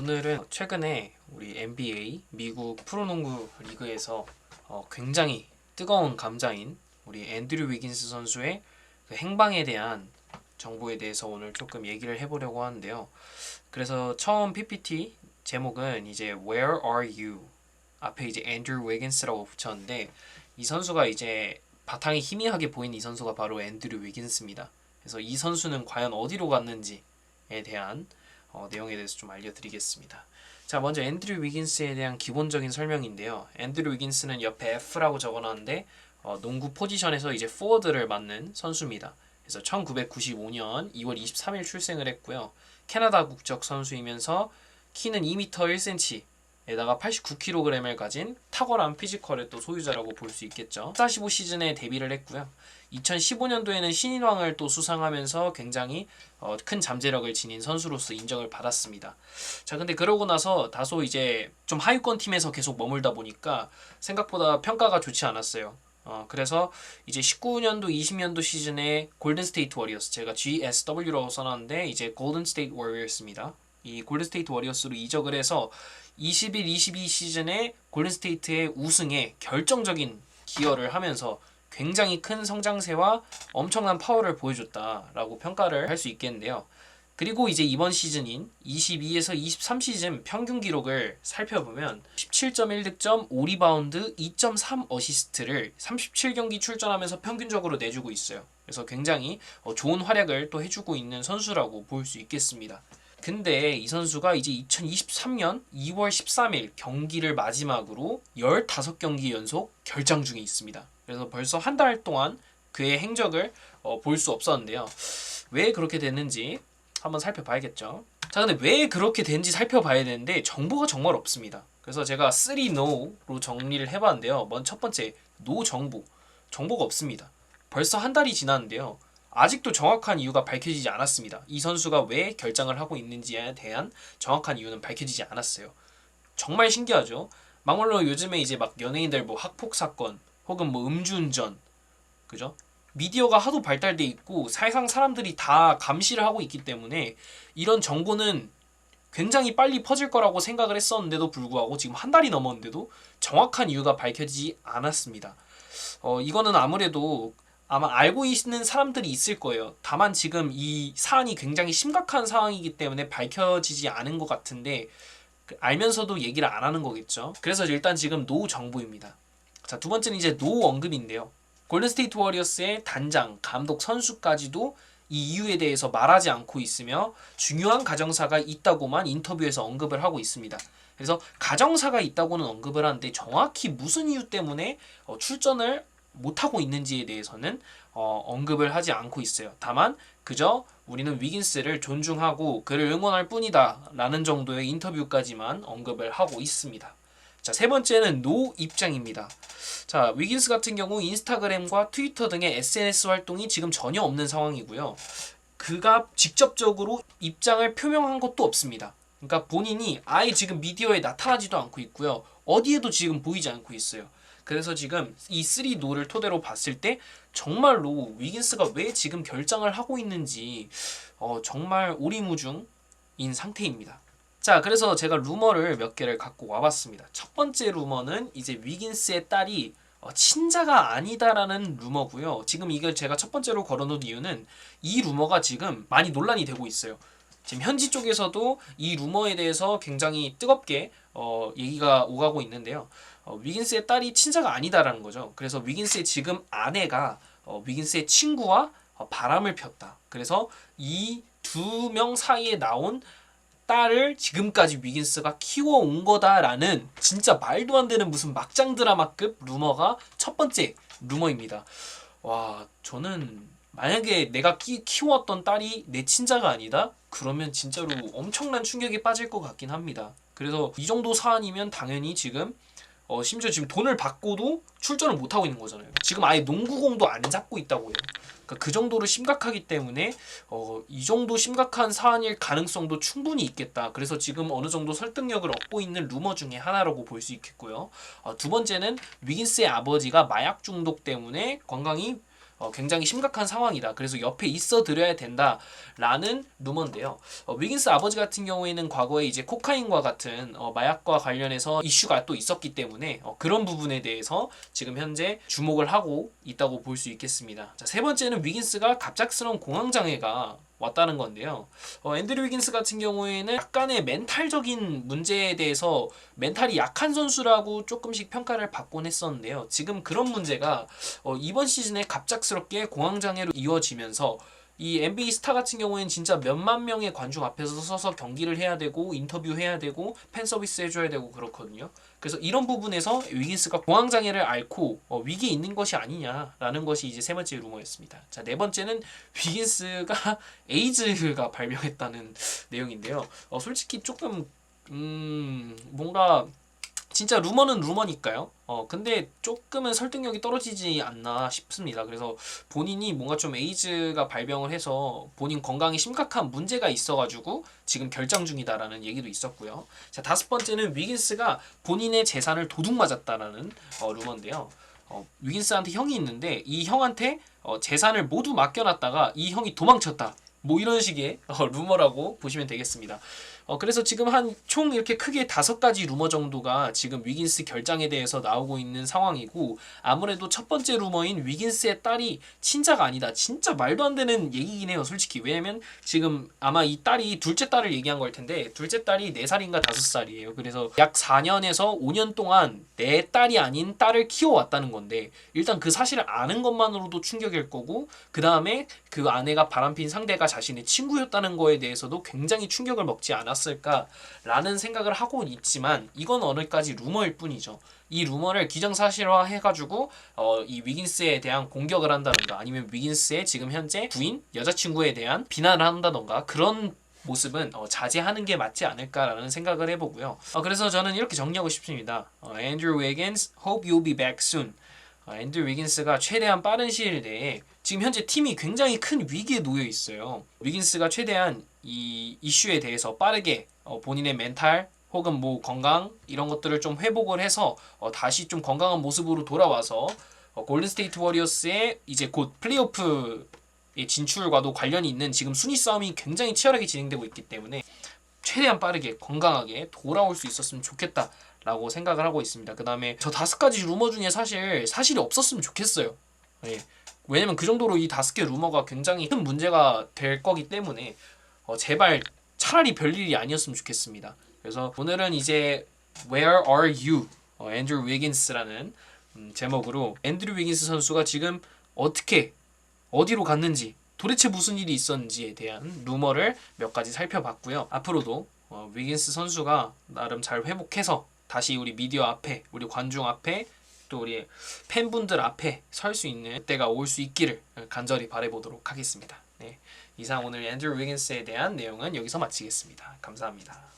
오늘은 최근에 우리 NBA 미국 프로농구 리그에서 굉장히 뜨거운 감자인 우리 앤드류 위긴스 선수의 그 행방에 대한 정보에 대해서 오늘 조금 얘기를 해보려고 하는데요. 그래서 처음 PPT 제목은 이제 Where are you? 앞에 이제 앤드류 위긴스라고 붙였는데 이 선수가 이제 바탕이 희미하게 보이는 이 선수가 바로 앤드류 위긴스입니다. 그래서 이 선수는 과연 어디로 갔는지에 대한 내용에 대해서 좀 알려드리겠습니다. 자, 먼저 앤드류 위긴스에 대한 기본적인 설명인데요. 앤드류 위긴스는 옆에 F라고 적어놨는데 농구 포지션에서 이제 포워드를 맡는 선수입니다. 그래서 1995년 2월 23일 출생을 했고요. 캐나다 국적 선수이면서 키는 2m 1cm 에다가 89kg을 가진 탁월한 피지컬의 또 소유자라고 볼 수 있겠죠. 45 시즌에 데뷔를 했고요. 2015년도에는 신인왕을 또 수상하면서 굉장히 큰 잠재력을 지닌 선수로서 인정을 받았습니다. 자, 근데 그러고 나서 다소 이제 좀 하위권 팀에서 계속 머물다 보니까 생각보다 평가가 좋지 않았어요. 그래서 이제 19년도 20년도 시즌에 골든 스테이트 워리어스, 제가 GSW라고 써놨는데 이제 골든 스테이트 워리어스입니다. 이 골든 스테이트 워리어스로 이적을 해서 21-22 시즌에 골든 스테이트의 우승에 결정적인 기여를 하면서 굉장히 큰 성장세와 엄청난 파워를 보여줬다라고 평가를 할 수 있겠는데요. 그리고 이제 이번 시즌인 22에서 23 시즌 평균 기록을 살펴보면 17.1득점, 5리바운드, 2.3 어시스트를 37경기 출전하면서 평균적으로 내주고 있어요. 그래서 굉장히 좋은 활약을 또 해주고 있는 선수라고 볼 수 있겠습니다. 근데 이 선수가 이제 2023년 2월 13일 경기를 마지막으로 15경기 연속 결장 중에 있습니다. 그래서 벌써 한 달 동안 그의 행적을 볼 수 없었는데요. 왜 그렇게 됐는지 한번 살펴봐야겠죠. 자, 근데 왜 그렇게 된지 살펴봐야 되는데 정보가 정말 없습니다. 그래서 제가 3 NO로 정리를 해봤는데요. 먼저 첫 번째, NO 정보가 없습니다. 벌써 한 달이 지났는데요. 아직도 정확한 이유가 밝혀지지 않았습니다. 이 선수가 왜 결장을 하고 있는지에 대한 정확한 이유는 밝혀지지 않았어요. 정말 신기하죠? 막말로 요즘에 이제 막 연예인들 뭐 학폭 사건 혹은 뭐 음주운전, 그죠? 미디어가 하도 발달돼 있고 사실상 사람들이 다 감시를 하고 있기 때문에 이런 정보는 굉장히 빨리 퍼질 거라고 생각을 했었는데도 불구하고 지금 한 달이 넘었는데도 정확한 이유가 밝혀지지 않았습니다. 이거는 아무래도 아마 알고 있는 사람들이 있을 거예요. 다만 지금 이 사안이 굉장히 심각한 상황이기 때문에 밝혀지지 않은 것 같은데 알면서도 얘기를 안 하는 거겠죠. 그래서 일단 지금 노 정보입니다. 자, 두 번째는 이제 노 언급인데요. 골든스테이트 워리어스의 단장, 감독, 선수까지도 이 이유에 대해서 말하지 않고 있으며 중요한 가정사가 있다고만 인터뷰에서 언급을 하고 있습니다. 그래서 가정사가 있다고는 언급을 하는데 정확히 무슨 이유 때문에 출전을 못하고 있는지에 대해서는 언급을 하지 않고 있어요. 다만 그저 우리는 위긴스를 존중하고 그를 응원할 뿐이다 라는 정도의 인터뷰까지만 언급을 하고 있습니다. 자, 세 번째는 노 입장입니다. 자, 위긴스 같은 경우 인스타그램과 트위터 등의 SNS 활동이 지금 전혀 없는 상황이고요. 그가 직접적으로 입장을 표명한 것도 없습니다. 그러니까 본인이 아예 지금 미디어에 나타나지도 않고 있고요. 어디에도 지금 보이지 않고 있어요. 그래서 지금 이 3노를 토대로 봤을 때 정말로 위긴스가 왜 지금 결장을 하고 있는지 정말 오리무중인 상태입니다. 자, 그래서 제가 루머를 몇 개를 갖고 와봤습니다. 첫 번째 루머는 이제 위긴스의 딸이 친자가 아니다라는 루머고요. 지금 이걸 제가 첫 번째로 걸어놓은 이유는 이 루머가 지금 많이 논란이 되고 있어요. 지금 현지 쪽에서도 이 루머에 대해서 굉장히 뜨겁게 얘기가 오가고 있는데요. 위긴스의 딸이 친자가 아니다라는 거죠. 그래서 위긴스의 지금 아내가 위긴스의 친구와 바람을 폈다. 그래서 이 두 명 사이에 나온 딸을 지금까지 위긴스가 키워온 거다라는 진짜 말도 안 되는 무슨 막장 드라마급 루머가 첫 번째 루머입니다. 와, 저는 만약에 내가 키워왔던 딸이 내 친자가 아니다? 그러면 진짜로 엄청난 충격에 빠질 것 같긴 합니다. 그래서 이 정도 사안이면 당연히 지금 심지어 지금 돈을 받고도 출전을 못하고 있는 거잖아요. 지금 아예 농구공도 안 잡고 있다고요. 그러니까 그 정도로 심각하기 때문에 이 정도 심각한 사안일 가능성도 충분히 있겠다. 그래서 지금 어느 정도 설득력을 얻고 있는 루머 중에 하나라고 볼 수 있겠고요. 두 번째는 위긴스의 아버지가 마약 중독 때문에 건강이 굉장히 심각한 상황이다. 그래서 옆에 있어 드려야 된다라는 루머인데요. 위긴스 아버지 같은 경우에는 과거에 이제 코카인과 같은 마약과 관련해서 이슈가 또 있었기 때문에 그런 부분에 대해서 지금 현재 주목을 하고 있다고 볼 수 있겠습니다. 자, 세 번째는 위긴스가 갑작스러운 공황 장애가 왔다는 건데요. 앤드류 위긴스 같은 경우에는 약간의 멘탈적인 문제에 대해서 멘탈이 약한 선수라고 조금씩 평가를 받곤 했었는데요. 지금 그런 문제가 이번 시즌에 갑작스럽게 공황장애로 이어지면서 이 NBA 스타 같은 경우에는 진짜 몇만 명의 관중 앞에서 서서 경기를 해야 되고 인터뷰해야 되고 팬 서비스 해줘야 되고 그렇거든요. 그래서 이런 부분에서 위긴스가 공황장애를 앓고 위기에 있는 것이 아니냐라는 것이 이제 세 번째 루머였습니다. 자, 네 번째는 위긴스가 에이즈가 발병했다는 내용인데요. 솔직히 조금 뭔가 진짜 루머는 루머니까요. 근데 조금은 설득력이 떨어지지 않나 싶습니다. 그래서 본인이 뭔가 좀 에이즈가 발병을 해서 본인 건강에 심각한 문제가 있어가지고 지금 결장 중이다라는 얘기도 있었고요. 자, 다섯 번째는 위긴스가 본인의 재산을 도둑 맞았다라는 루머인데요. 위긴스한테 형이 있는데 이 형한테 재산을 모두 맡겨놨다가 이 형이 도망쳤다. 뭐 이런 식의 루머라고 보시면 되겠습니다. 그래서 지금 한 총 이렇게 크게 5가지 루머 정도가 지금 위긴스 결장에 대해서 나오고 있는 상황이고, 아무래도 첫 번째 루머인 위긴스의 딸이 친자가 아니다. 진짜 말도 안 되는 얘기긴 해요, 솔직히. 왜냐면 지금 아마 이 딸이 둘째 딸을 얘기한 걸 텐데, 둘째 딸이 4살인가 5살이에요. 그래서 약 4년에서 5년 동안 내 딸이 아닌 딸을 키워왔다는 건데, 일단 그 사실을 아는 것만으로도 충격일 거고, 그 다음에 그 아내가 바람핀 상대가 자신의 친구였다는 거에 대해서도 굉장히 충격을 먹지 않았을까라는 생각을 하고 있지만, 이건 어느까지 루머일 뿐이죠. 이 루머를 기정사실화 해가지고 이 위긴스에 대한 공격을 한다던가, 아니면 위긴스의 지금 현재 부인, 여자친구에 대한 비난을 한다던가, 그런 모습은 자제하는 게 맞지 않을까라는 생각을 해보고요. 그래서 저는 이렇게 정리하고 싶습니다. Andrew Wiggins, hope you'll be back soon. 앤드류 위긴스가 최대한 빠른 시일 내에, 지금 현재 팀이 굉장히 큰 위기에 놓여 있어요. 위긴스가 최대한 이 이슈에 대해서 빠르게 본인의 멘탈 혹은 뭐 건강 이런 것들을 좀 회복을 해서 다시 좀 건강한 모습으로 돌아와서 골든 스테이트 워리어스의 이제 곧 플레이오프 진출과도 관련이 있는 지금 순위 싸움이 굉장히 치열하게 진행되고 있기 때문에 최대한 빠르게 건강하게 돌아올 수 있었으면 좋겠다 라고 생각을 하고 있습니다. 그 다음에 저 5가지 루머 중에 사실이 없었으면 좋겠어요. 예. 왜냐면 그 정도로 이 5개 루머가 굉장히 큰 문제가 될 거기 때문에 제발 차라리 별일이 아니었으면 좋겠습니다. 그래서 오늘은 이제 Where are you? 앤드류 위긴스라는 제목으로 앤드류 위긴스 선수가 지금 어떻게 어디로 갔는지, 도대체 무슨 일이 있었는지에 대한 루머를 몇 가지 살펴봤고요. 앞으로도 위긴스 선수가 나름 잘 회복해서 다시 우리 미디어 앞에, 우리 관중 앞에, 또 우리 팬분들 앞에 설 수 있는 때가 올 수 있기를 간절히 바라보도록 하겠습니다. 네, 이상 오늘 앤드류 위긴스에 대한 내용은 여기서 마치겠습니다. 감사합니다.